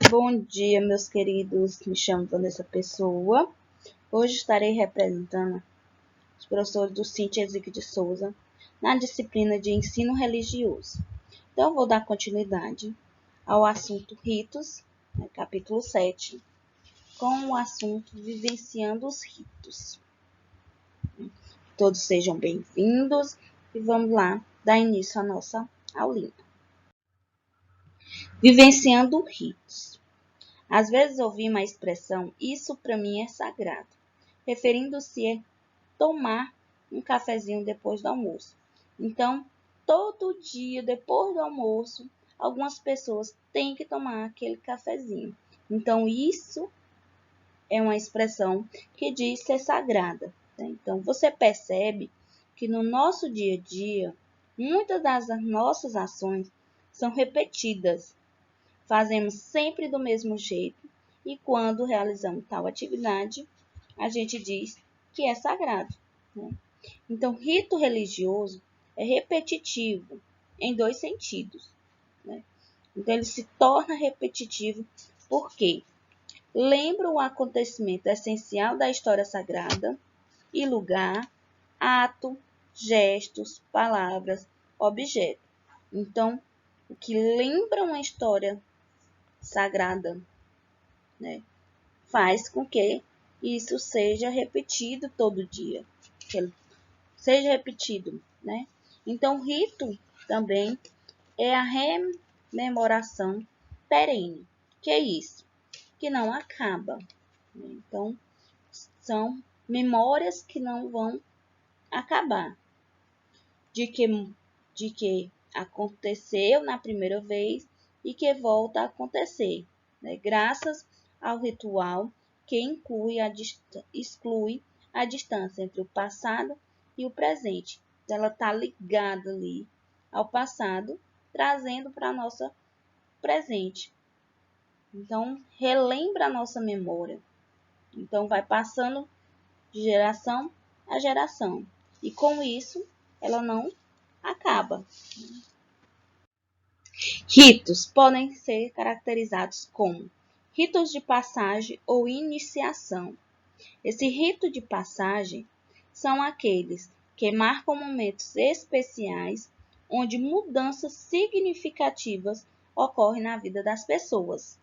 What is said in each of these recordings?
Bom dia, meus queridos. Me chamo Vanessa Pessoa. Hoje estarei representando os professores do Cintia Ezequiel de Souza na disciplina de ensino religioso. Então, vou dar continuidade ao assunto ritos, capítulo 7, com o assunto vivenciando os ritos. Todos sejam bem-vindos e vamos lá dar início à nossa aulinha. Vivenciando ritos. Às vezes ouvimos a expressão "isso para mim é sagrado", referindo-se a tomar um cafezinho depois do almoço. Então, todo dia depois do almoço, algumas pessoas têm que tomar aquele cafezinho. Então, isso é uma expressão que diz ser sagrada. Então, você percebe que no nosso dia a dia, muitas das nossas ações são repetidas. Fazemos sempre do mesmo jeito e quando realizamos tal atividade, a gente diz que é sagrado. Então, rito religioso é repetitivo em dois sentidos. Então, ele se torna repetitivo porque lembra o acontecimento essencial da história sagrada e lugar, ato, gestos, palavras, objeto. Então, o que lembra uma história sagrada, faz com que isso seja repetido todo dia, seja repetido, Então, o rito também é a rememoração perene, que é isso, que não acaba. Então, são memórias que não vão acabar, de que aconteceu na primeira vez e que volta a acontecer, graças ao ritual que exclui a distância entre o passado e o presente. Ela está ligada ali ao passado, trazendo para nossa presente. Então, relembra a nossa memória. Então, vai passando de geração a geração. E com isso, ela não acaba. Ritos podem ser caracterizados como ritos de passagem ou iniciação. Esse rito de passagem são aqueles que marcam momentos especiais onde mudanças significativas ocorrem na vida das pessoas.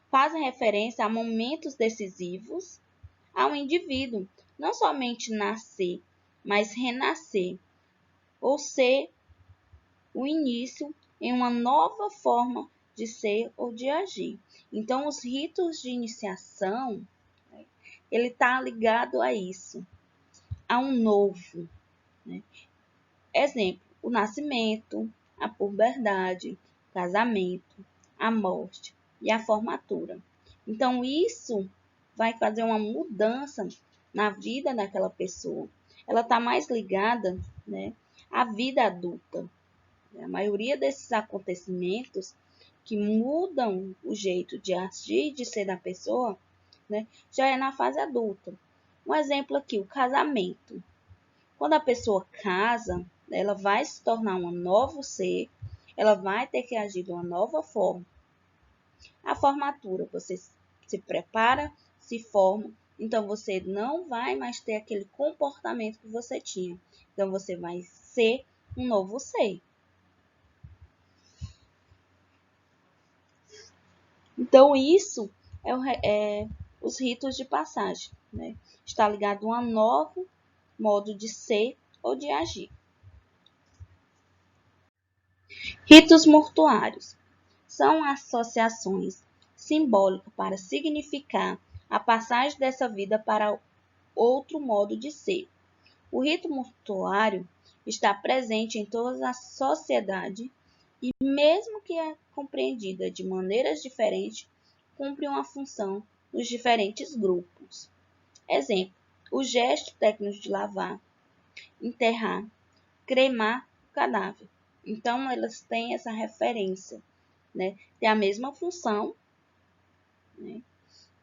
Fazem referência a momentos decisivos ao indivíduo, não somente nascer, mas renascer, ou ser o início em uma nova forma de ser ou de agir. Então, os ritos de iniciação, ele está ligado a isso, a um novo. Exemplo, o nascimento, a puberdade, o casamento, a morte e a formatura. Então, isso vai fazer uma mudança na vida daquela pessoa. Ela está mais ligada, à vida adulta. A maioria desses acontecimentos que mudam o jeito de agir e de ser da pessoa, já é na fase adulta. Um exemplo aqui, o casamento. Quando a pessoa casa, ela vai se tornar um novo ser, ela vai ter que agir de uma nova forma. A formatura, você se prepara, se forma, então você não vai mais ter aquele comportamento que você tinha. Então você vai ser um novo ser. Então, isso é os ritos de passagem. Está ligado a um novo modo de ser ou de agir. Ritos mortuários são associações simbólicas para significar a passagem dessa vida para outro modo de ser. O rito mortuário está presente em toda a sociedade e, mesmo que é compreendida de maneiras diferentes, cumpre uma função nos diferentes grupos. Exemplo, o gesto técnico de lavar, enterrar, cremar o cadáver. Então, elas têm essa referência, Tem a mesma função,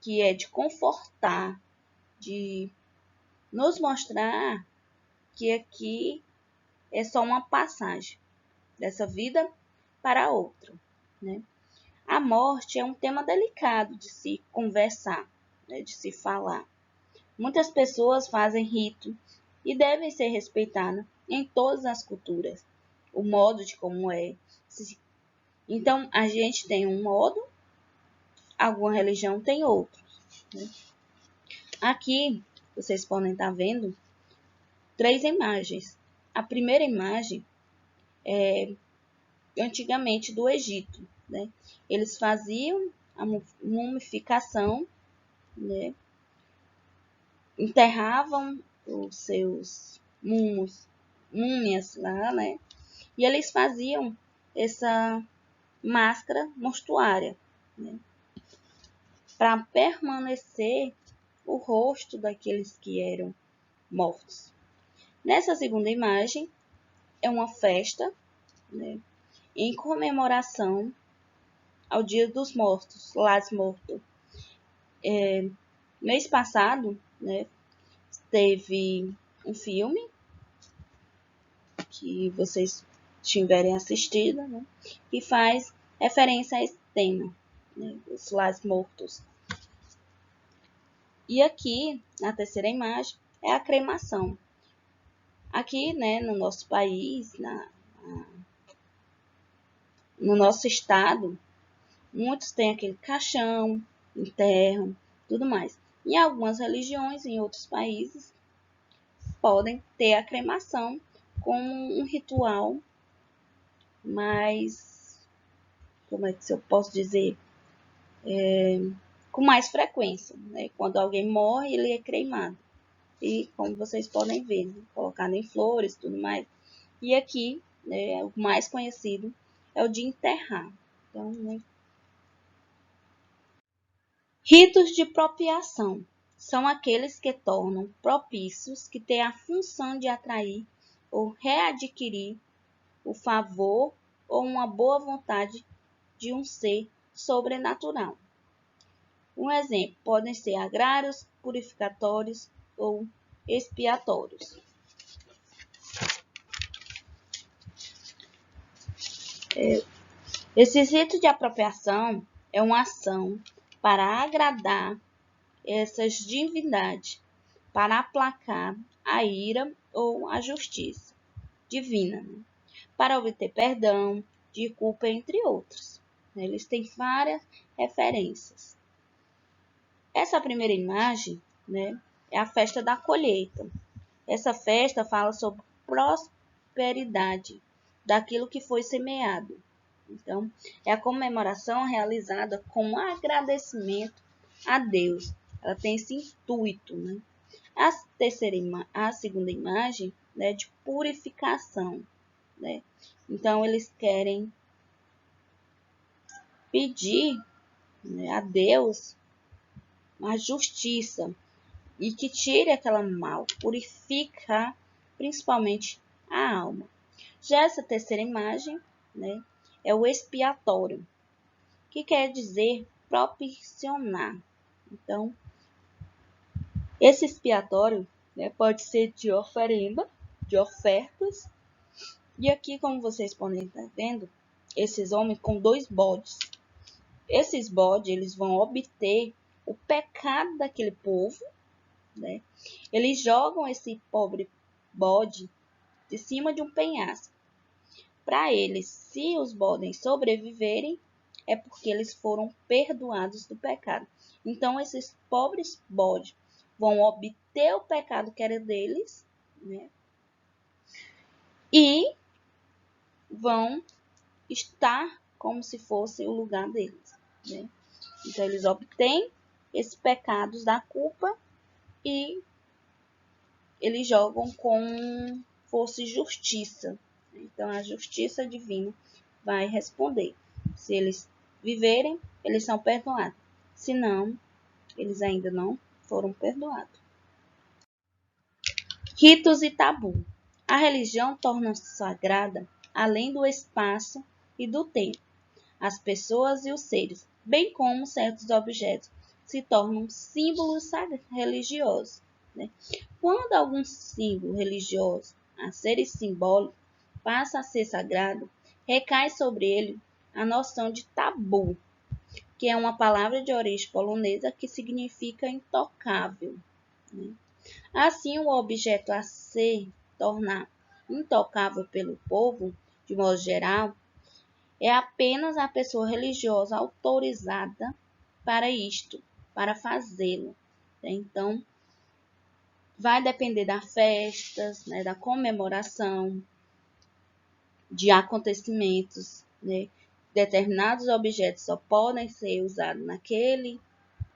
que é de confortar, de nos mostrar que aqui é só uma passagem dessa vida para outra, A morte é um tema delicado de se conversar, né, de se falar. Muitas pessoas fazem rito e devem ser respeitadas em todas as culturas. O modo de como é. Então, a gente tem um modo, alguma religião tem outro, né? Aqui, vocês podem estar vendo 3 imagens. A primeira imagem é antigamente do Egito, né? Eles faziam a mumificação, né? Enterravam os seus múmias lá, né? E eles faziam essa máscara mortuária, né? Para permanecer o rosto daqueles que eram mortos. Nessa segunda imagem é uma festa, né, em comemoração ao Dia dos Mortos, Las Mortos. Mês passado, né, teve um filme que vocês tiverem assistido, né, que faz referência a esse tema, né, os Las Mortos. E aqui, na terceira imagem, é a cremação. Aqui, né, no nosso país, no nosso estado, muitos têm aquele caixão, enterram, tudo mais. Em algumas religiões, em outros países, podem ter a cremação como um ritual mais, como é que eu posso dizer, com mais frequência, né? Quando alguém morre, ele é cremado. E como vocês podem ver, né? Colocado em flores, tudo mais. E aqui, né, o mais conhecido é o de enterrar. Então, né? Ritos de propiação são aqueles que tornam propícios, que têm a função de atrair ou readquirir o favor ou uma boa vontade de um ser sobrenatural. Um exemplo podem ser agrários, purificatórios ou expiatórios. Esse rito de apropriação é uma ação para agradar essas divindades, para aplacar a ira ou a justiça divina, né? Para obter perdão de culpa, entre outros. Eles têm várias referências. Essa primeira imagem, né, é a festa da colheita. Essa festa fala sobre prosperidade daquilo que foi semeado. Então, é a comemoração realizada com agradecimento a Deus. Ela tem esse intuito, né? A segunda imagem, né, de purificação, né? Então, eles querem pedir, né, a Deus a justiça e que tire aquela mal, purifica principalmente a alma. Já essa terceira imagem, né, é o expiatório, que quer dizer propiciar. Então, esse expiatório, né, pode ser de oferenda, de ofertas. E aqui, como vocês podem estar vendo, esses homens com 2 bodes. Esses bodes, eles vão obter o pecado daquele povo, né? Eles jogam esse pobre bode de cima de um penhasco. Para eles, se os bodes sobreviverem, é porque eles foram perdoados do pecado. Então, esses pobres bodes vão obter o pecado que era deles, né? E vão estar como se fosse o lugar deles, né? Então, eles obtêm esses pecados da culpa e eles jogam com fosse justiça. Então, a justiça divina vai responder. Se eles viverem, eles são perdoados. Se não, eles ainda não foram perdoados. Ritos e tabu. A religião torna-se sagrada além do espaço e do tempo. As pessoas e os seres, bem como certos objetos, se tornam símbolos religiosos, né? Quando algum símbolo religioso, a ser simbólico, passa a ser sagrado, recai sobre ele a noção de tabu. que é uma palavra de origem polonesa que significa intocável, né? Assim, o objeto a se tornar intocável pelo povo, de modo geral, é apenas a pessoa religiosa autorizada para isto, para fazê-lo, né? Então, vai depender das festas, né, da comemoração, de acontecimentos, né? Determinados objetos só podem ser usados naquele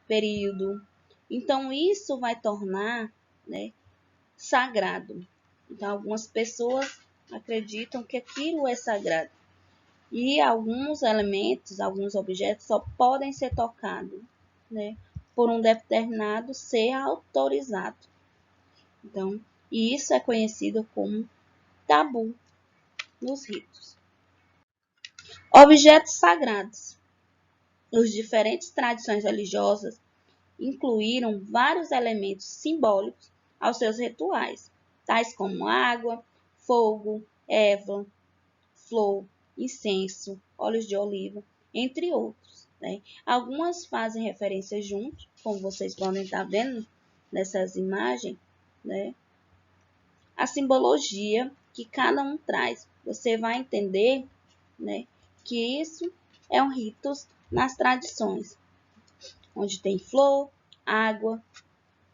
período. Então, isso vai tornar, né, sagrado. Então, algumas pessoas acreditam que aquilo é sagrado. E alguns elementos, alguns objetos só podem ser tocados, né, por um determinado ser autorizado. Então, isso é conhecido como tabu nos ritos. Objetos sagrados. As diferentes tradições religiosas incluíram vários elementos simbólicos aos seus rituais, tais como água, fogo, erva, flor, incenso, óleos de oliva, entre outros, né? Algumas fazem referência juntos, como vocês podem estar vendo nessas imagens, né? A simbologia que cada um traz. Você vai entender, né, que isso é um rito nas tradições, onde tem flor, água,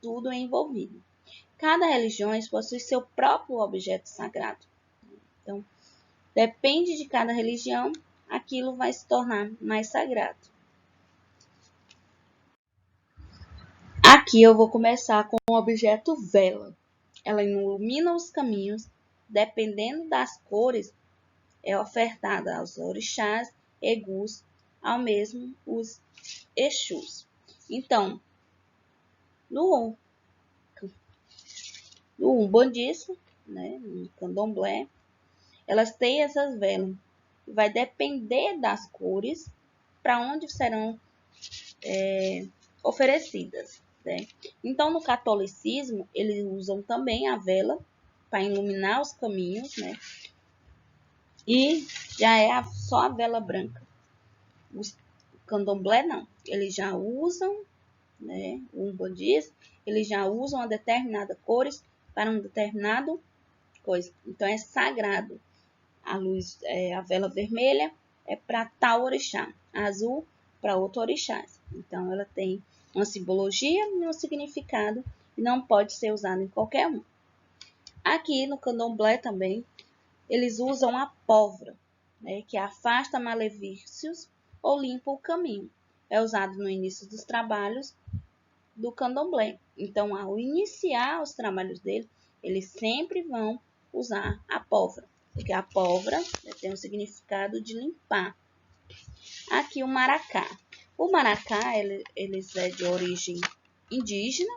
tudo é envolvido. Cada religião possui seu próprio objeto sagrado. Então, depende de cada religião, aquilo vai se tornar mais sagrado. Aqui eu vou começar com o objeto vela. Ela ilumina os caminhos, dependendo das cores, é ofertada aos orixás, egus, ao mesmo os exus. Então, no umbandismo, né, no candomblé, elas têm essas velas. Vai depender das cores para onde serão oferecidas, né? Então, no catolicismo, eles usam também a vela para iluminar os caminhos, né? E já é só a vela branca. Os candomblé não, eles já usam, né? O umbandismo, eles já usam a determinada cores para um determinado coisa. Então, é sagrado. A luz, a vela vermelha é para tal orixá, a azul para outro orixá. Então, ela tem uma simbologia e um significado e não pode ser usada em qualquer um. Aqui no candomblé também, eles usam a pólvora, né, que afasta malefícios ou limpa o caminho. É usado no início dos trabalhos do candomblé. Então, ao iniciar os trabalhos dele, eles sempre vão usar a pólvora, porque a pólvora, né, tem o significado de limpar. Aqui o maracá. O maracá, ele é de origem indígena.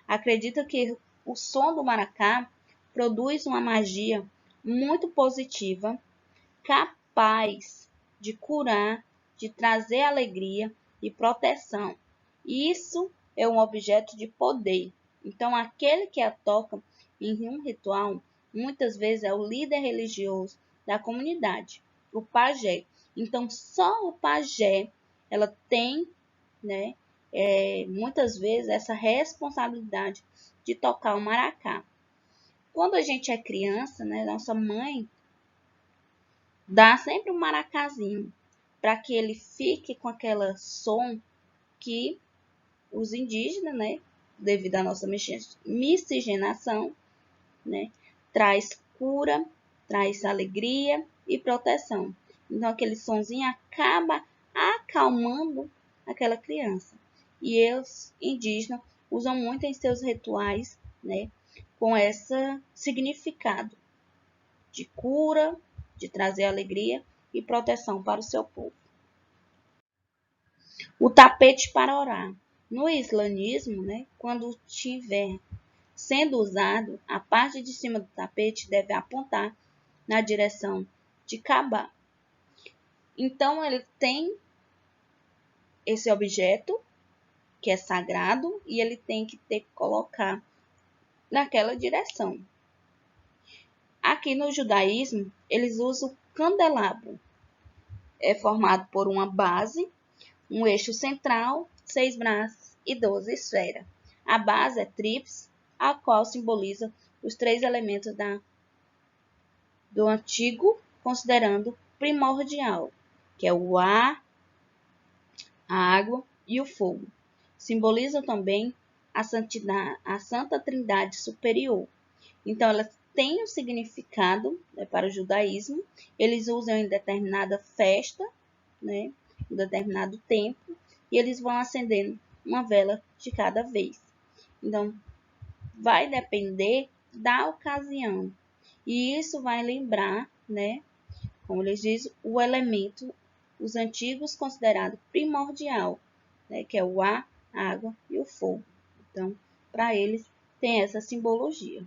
Acredita que o som do maracá produz uma magia muito positiva, capaz de curar, de trazer alegria e proteção. Isso é um objeto de poder. Então, aquele que a toca em um ritual, muitas vezes é o líder religioso da comunidade, o pajé. Então, só o pajé, ela tem, né, muitas vezes essa responsabilidade de tocar o maracá. Quando a gente é criança, né, nossa mãe dá sempre um maracazinho para que ele fique com aquele som que os indígenas, né, devido à nossa miscigenação, né, traz cura, traz alegria e proteção. Então, aquele sonzinho acaba acalmando aquela criança. E os indígenas usam muito em seus rituais, né, com esse significado de cura, de trazer alegria e proteção para o seu povo. O tapete para orar. No islamismo, né, quando tiver sendo usado, a parte de cima do tapete deve apontar na direção de Kaaba. Então, ele tem esse objeto que é sagrado e ele tem que ter que colocar naquela direção. Aqui no judaísmo, eles usam o candelabro. É formado por uma base um eixo central, 6 braços e 12 esferas. A base é tríplice, a qual simboliza os 3 elementos do antigo, considerando primordial, que é o ar, a água e o fogo. Simbolizam também a Santa Trindade Superior. Então, elas têm um significado, né, para o judaísmo. Eles usam em determinada festa, né, em determinado tempo, e eles vão acendendo uma vela de cada vez. Então, vai depender da ocasião. E isso vai lembrar, né, como eles dizem, o elemento, os antigos considerado primordial, né, que é o ar, a água e o fogo. Então, para eles, tem essa simbologia.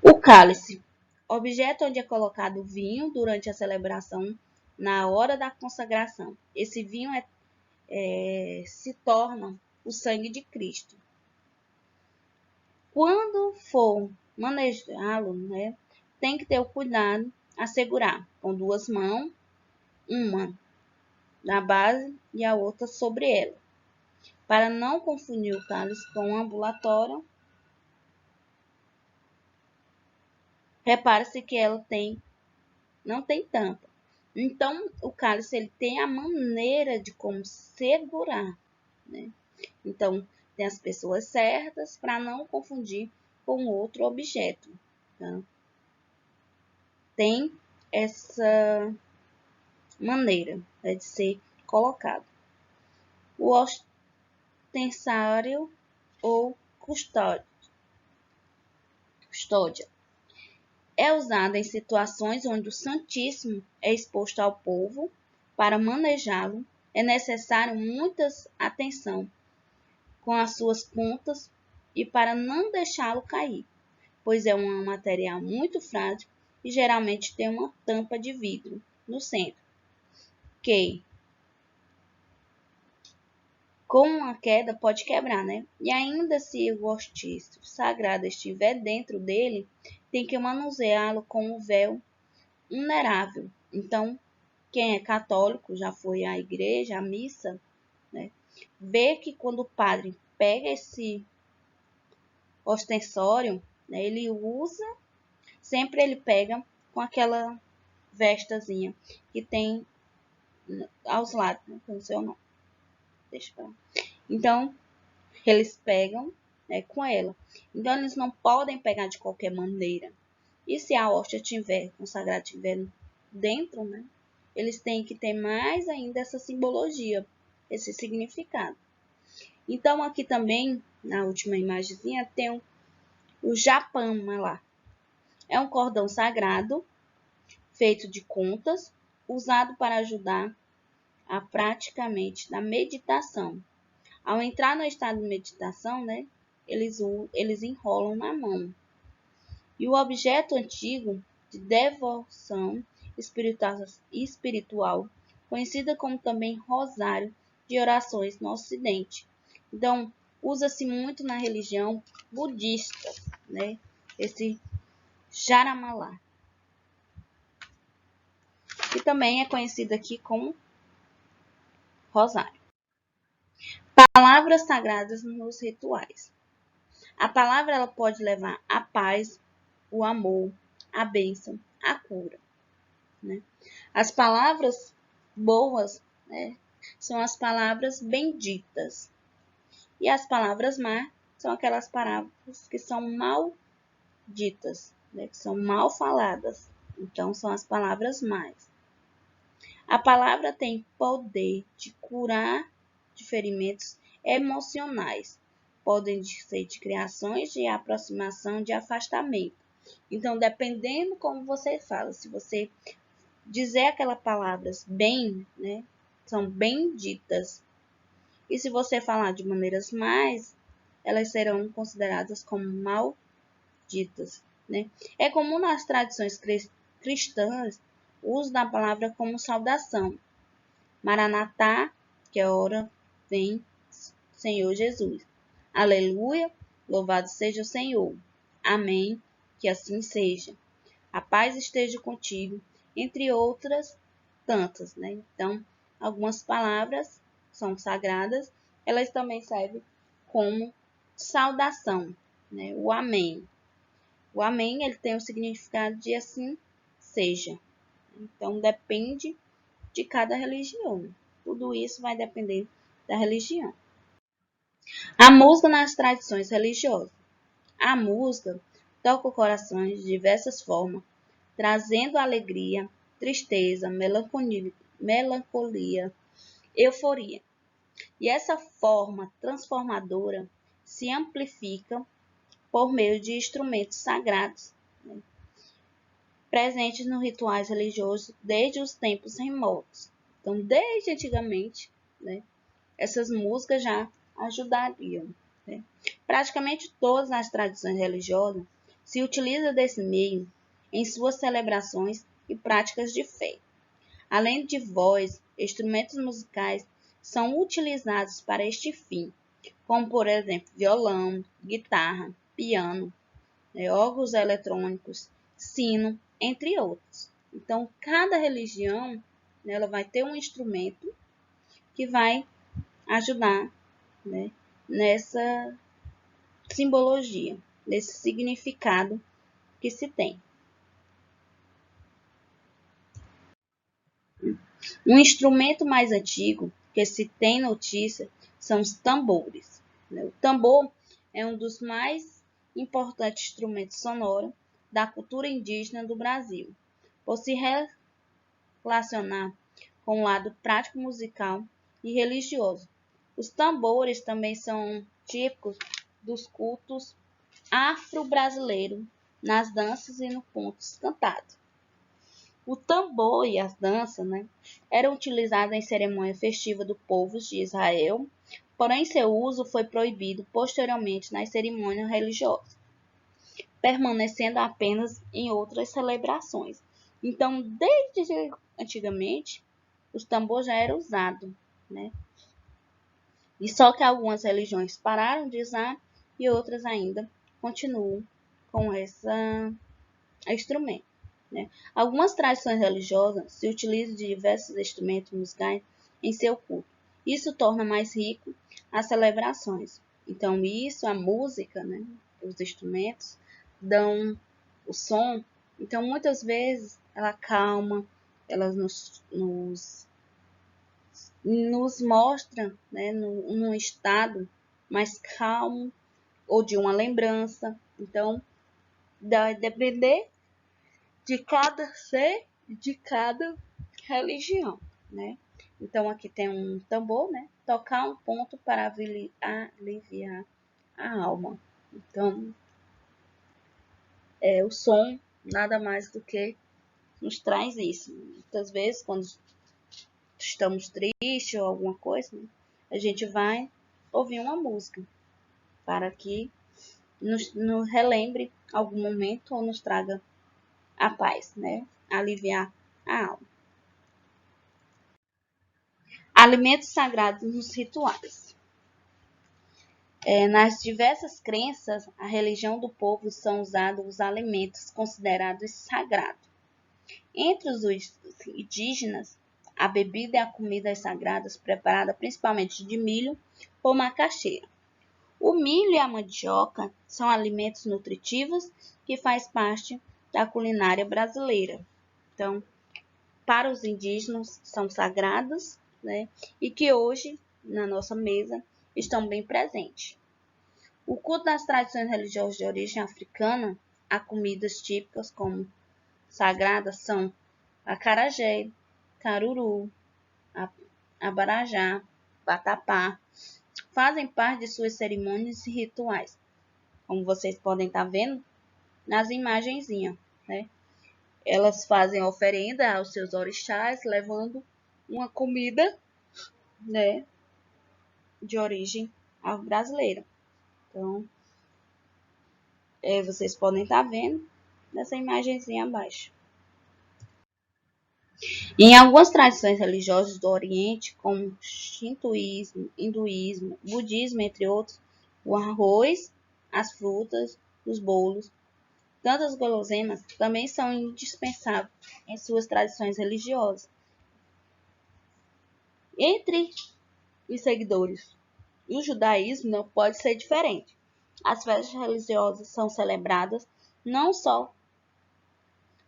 O cálice, objeto onde é colocado o vinho durante a celebração, na hora da consagração. Esse vinho se torna o sangue de Cristo. Quando for manejá-lo, né, tem que ter o cuidado a segurar com 2 mãos, uma na base e a outra sobre ela, para não confundir o cálice com o ambulatório. Repare-se que ela não tem tampa. Então, o cálice ele tem a maneira de como segurar, né? Então, tem as pessoas certas para não confundir com outro objeto. Tá? Tem essa maneira, né, de ser colocado. O ostensário ou custódia é usado em situações onde o Santíssimo é exposto ao povo. Para manejá-lo, é necessário muita atenção com as suas pontas e para não deixá-lo cair, pois é um material muito frágil e geralmente tem uma tampa de vidro no centro, que com a queda pode quebrar, né? E ainda se o hostício sagrado estiver dentro dele, tem que manuseá-lo com o véu vulnerável. Então, quem é católico, já foi à igreja, à missa, né, vê que quando o padre pega esse ostensório, né, ele usa, sempre ele pega com aquela vestazinha que tem aos lados, né, não sei o nome. Deixa eu falar. Então, eles pegam, né, com ela. Então, eles não podem pegar de qualquer maneira. E se a hóstia tiver, o sagrado tiver dentro, né, eles têm que ter mais ainda essa simbologia, esse significado. Então, aqui também, na última imagenzinha, tem o japama lá. É um cordão sagrado, feito de contas, usado para ajudar a praticamente na meditação. Ao entrar no estado de meditação, né, eles enrolam na mão. E o objeto antigo de devoção espiritual, conhecida como também rosário de orações no Ocidente. Então, usa-se muito na religião budista, né? Esse Jaramalá, que também é conhecido aqui como rosário. Palavras sagradas nos rituais. A palavra ela pode levar a paz, o amor, a bênção, a cura. Né? As palavras boas, né, são as palavras benditas. E as palavras más são aquelas palavras que são malditas, né, que são mal faladas. Então, são as palavras más. A palavra tem poder de curar de ferimentos emocionais. Podem ser de criações, de aproximação, de afastamento. Então, dependendo como você fala, se você dizer aquelas palavras bem, né, são benditas. E se você falar de maneiras mais, elas serão consideradas como malditas. Né? É comum nas tradições cristãs o uso da palavra como saudação. Maranatá, que é hora vem Senhor Jesus. Aleluia, louvado seja o Senhor. Amém, que assim seja. A paz esteja contigo, entre outras tantas, né? Então, algumas palavras são sagradas, elas também servem como saudação, né? O amém. O amém ele tem o significado de assim seja. Então depende de cada religião. Tudo isso vai depender da religião. A música nas tradições religiosas. A música toca o coração de diversas formas, trazendo alegria, tristeza, melancolia, euforia. E essa forma transformadora se amplifica por meio de instrumentos sagrados, né, presentes nos rituais religiosos desde os tempos remotos. Então, desde antigamente, né, essas músicas já ajudariam. Né? Praticamente todas as tradições religiosas se utilizam desse meio em suas celebrações e práticas de fé. Além de voz, instrumentos musicais são utilizados para este fim, como por exemplo violão, guitarra, piano, órgãos eletrônicos, sino, entre outros. Então, cada religião, né, ela vai ter um instrumento que vai ajudar, né, nessa simbologia, nesse significado que se tem. Um instrumento mais antigo que se tem notícia são os tambores. O tambor é um dos mais importantes instrumentos sonoros da cultura indígena do Brasil, por se relacionar com o lado prático musical e religioso. Os tambores também são típicos dos cultos afro-brasileiros, nas danças e no pontos cantados. O tambor e as danças, né, eram utilizados em cerimônia festiva do povo de Israel, porém seu uso foi proibido posteriormente nas cerimônias religiosas, permanecendo apenas em outras celebrações. Então, desde antigamente, os tambores já eram usados, né? E só que algumas religiões pararam de usar e outras ainda continuam com esse instrumento. Né? Algumas tradições religiosas se utilizam de diversos instrumentos musicais em seu culto. Isso torna mais rico as celebrações. Então, isso, a música, né? Os instrumentos, dão o som. Então, muitas vezes, ela calma, ela nos mostra, né, num estado mais calmo ou de uma lembrança. Então, vai depender de cada ser, de cada religião, né? Então, aqui tem um tambor, né? Tocar um ponto para aliviar a alma. Então, o som nada mais do que nos traz isso. Muitas vezes, quando estamos tristes ou alguma coisa, né, a gente vai ouvir uma música para que nos relembre algum momento ou nos traga a paz, né? Aliviar a alma. Alimentos sagrados nos rituais. Nas diversas crenças, a religião do povo são usados os alimentos considerados sagrados. Entre os indígenas, a bebida e a comida sagradas preparada principalmente de milho ou macaxeira. O milho e a mandioca são alimentos nutritivos que faz parte da culinária brasileira. Então, para os indígenas são sagrados, né? E que hoje, na nossa mesa, estão bem presentes. O culto das tradições religiosas de origem africana, há comidas típicas como sagradas são acarajé, caruru, abarajá, vatapá, fazem parte de suas cerimônias e rituais, como vocês podem estar vendo nas imagenzinhas, né? Elas fazem oferenda aos seus orixás, levando uma comida, né, de origem brasileira. Então, vocês podem estar vendo nessa imagenzinha abaixo. Em algumas tradições religiosas do Oriente, como Shintoísmo, Hinduísmo, Budismo, entre outros, o arroz, as frutas, os bolos, tantas guloseimas também são indispensáveis em suas tradições religiosas. Entre os seguidores do judaísmo não pode ser diferente. As festas religiosas são celebradas não só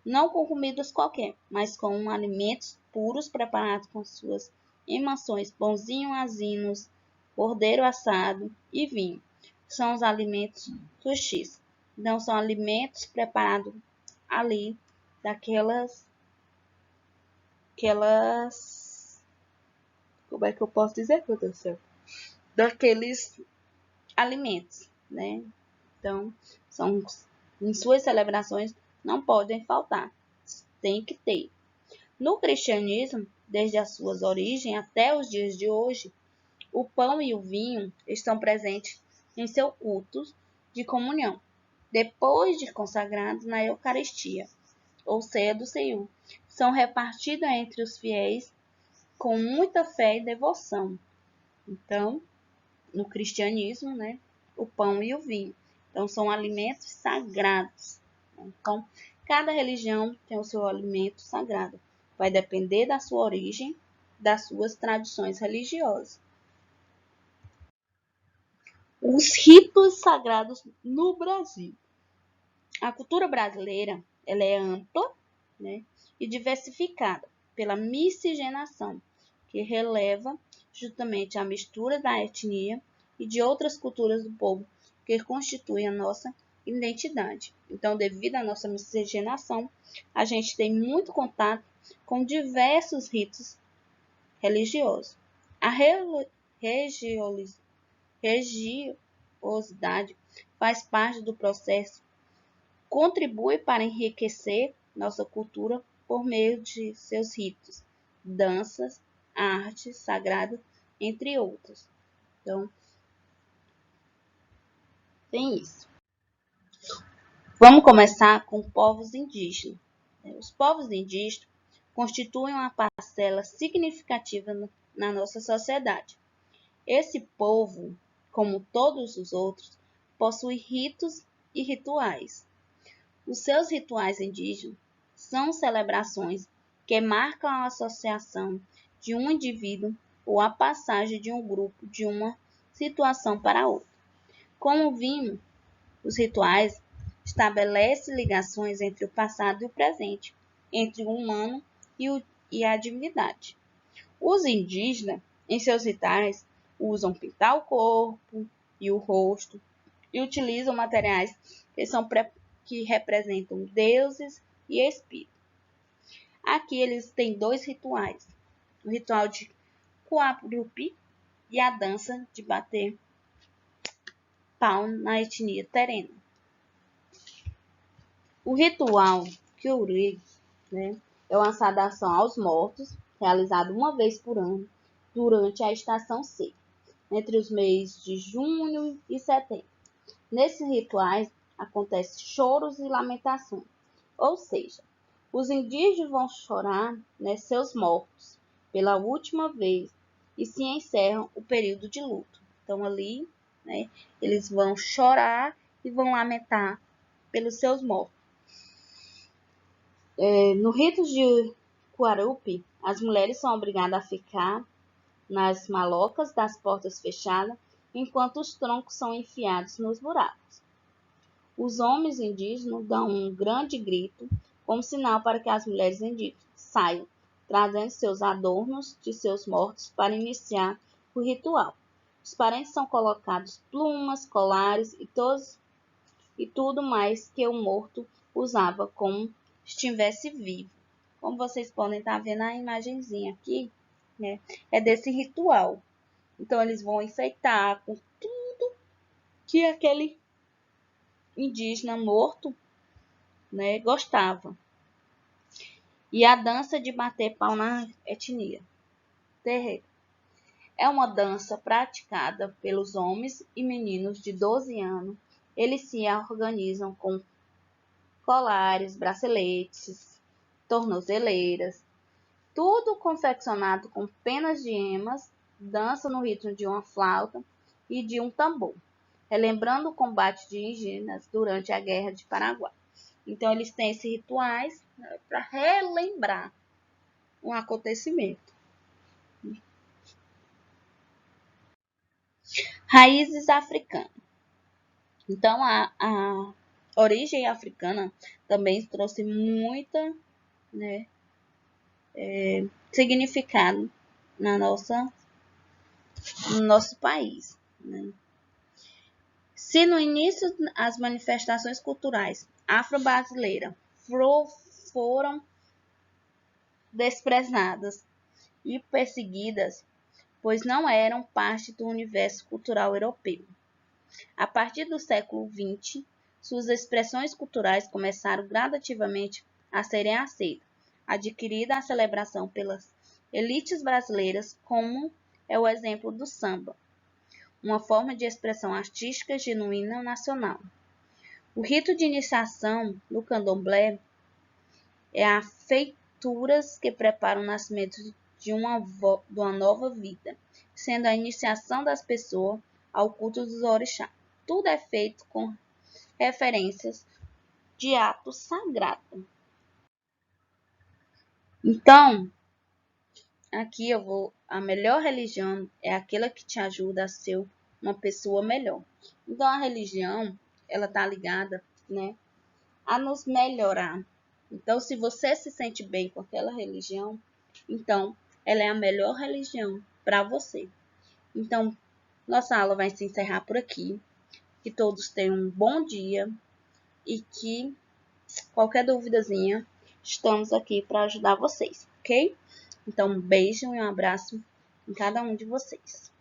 não com comidas qualquer, mas com alimentos puros preparados com suas emações, pãozinho azinos, cordeiro assado e vinho. São os alimentos sushis. Então, são alimentos preparados ali daquelas, como é que eu posso dizer, meu Deus do céu? Daqueles alimentos, né? Então, são em suas celebrações não podem faltar, tem que ter. No cristianismo, desde as suas origens até os dias de hoje, o pão e o vinho estão presentes em seus cultos de comunhão, depois de consagrados na Eucaristia, ou ceia do Senhor. São repartidos entre os fiéis com muita fé e devoção. Então, no cristianismo, né, o pão e o vinho. Então, são alimentos sagrados. Então, cada religião tem o seu alimento sagrado. Vai depender da sua origem, das suas tradições religiosas. Os ritos sagrados no Brasil. A cultura brasileira ela é ampla, né, e diversificada pela miscigenação, que releva justamente a mistura da etnia e de outras culturas do povo que constituem a nossa identidade. Então, devido à nossa miscigenação, a gente tem muito contato com diversos ritos religiosos. A religiosidade faz parte do processo, contribui para enriquecer nossa cultura por meio de seus ritos, danças, artes sagradas, entre outros. Então, tem isso. Vamos começar com povos indígenas. Os povos indígenas constituem uma parcela significativa na nossa sociedade. Esse povo, como todos os outros, possui ritos e rituais. Os seus rituais indígenas são celebrações que marcam a associação de um indivíduo ou a passagem de um grupo de uma situação para outra. Como vimos, os rituais estabelecem ligações entre o passado e o presente, entre o humano e a divindade. Os indígenas, em seus rituais, usam pintar o corpo e o rosto e utilizam materiais que representam deuses e espíritos. Aqui eles têm dois rituais: o ritual de Coarupi e a dança de bater pau na etnia terena. O ritual Kyuri, né, é uma saudação aos mortos, realizado uma vez por ano durante a estação seca, entre os meses de junho e setembro. Nesses rituais acontecem choros e lamentações, ou seja, os indígenas vão chorar, né, seus mortos pela última vez e se encerram o período de luto. Então ali, né, eles vão chorar e vão lamentar pelos seus mortos. No rito de Coarupi, as mulheres são obrigadas a ficar nas malocas das portas fechadas enquanto os troncos são enfiados nos buracos. Os homens indígenas dão um grande grito como sinal para que as mulheres indígenas saiam, trazendo seus adornos de seus mortos para iniciar o ritual. Os parentes são colocados plumas, colares e tudo mais que o morto usava como estivesse vivo. Como vocês podem estar vendo a imagenzinha aqui, né, é desse ritual. Então, eles vão enfeitar com tudo que aquele indígena morto, né, gostava. E a dança de bater pau na etnia terreira. É uma dança praticada pelos homens e meninos de 12 anos. Eles se organizam com colares, braceletes, tornozeleiras, tudo confeccionado com penas de emas, dança no ritmo de uma flauta e de um tambor, relembrando o combate de indígenas durante a Guerra de Paraguai. Então, eles têm esses rituais, né, para relembrar um acontecimento. Raízes africanas. Então, a origem africana também trouxe muita, né, significado no nosso país, né? Se no início as manifestações culturais afro-brasileiras foram desprezadas e perseguidas, pois não eram parte do universo cultural europeu. A partir do século XX, suas expressões culturais começaram gradativamente a serem aceitas, adquirida a celebração pelas elites brasileiras, como é o exemplo do samba, uma forma de expressão artística genuína nacional. O rito de iniciação no candomblé é a feituras que prepara o nascimento de uma nova vida, sendo a iniciação das pessoas ao culto dos orixás. Tudo é feito com referências de ato sagrado. Então, aqui a melhor religião é aquela que te ajuda a ser uma pessoa melhor. Então, a religião, ela tá ligada, né, a nos melhorar. Então, se você se sente bem com aquela religião, então ela é a melhor religião para você. Então, nossa aula vai se encerrar por aqui. Que todos tenham um bom dia e que qualquer duvidazinha, estamos aqui para ajudar vocês, ok? Então, um beijo e um abraço em cada um de vocês.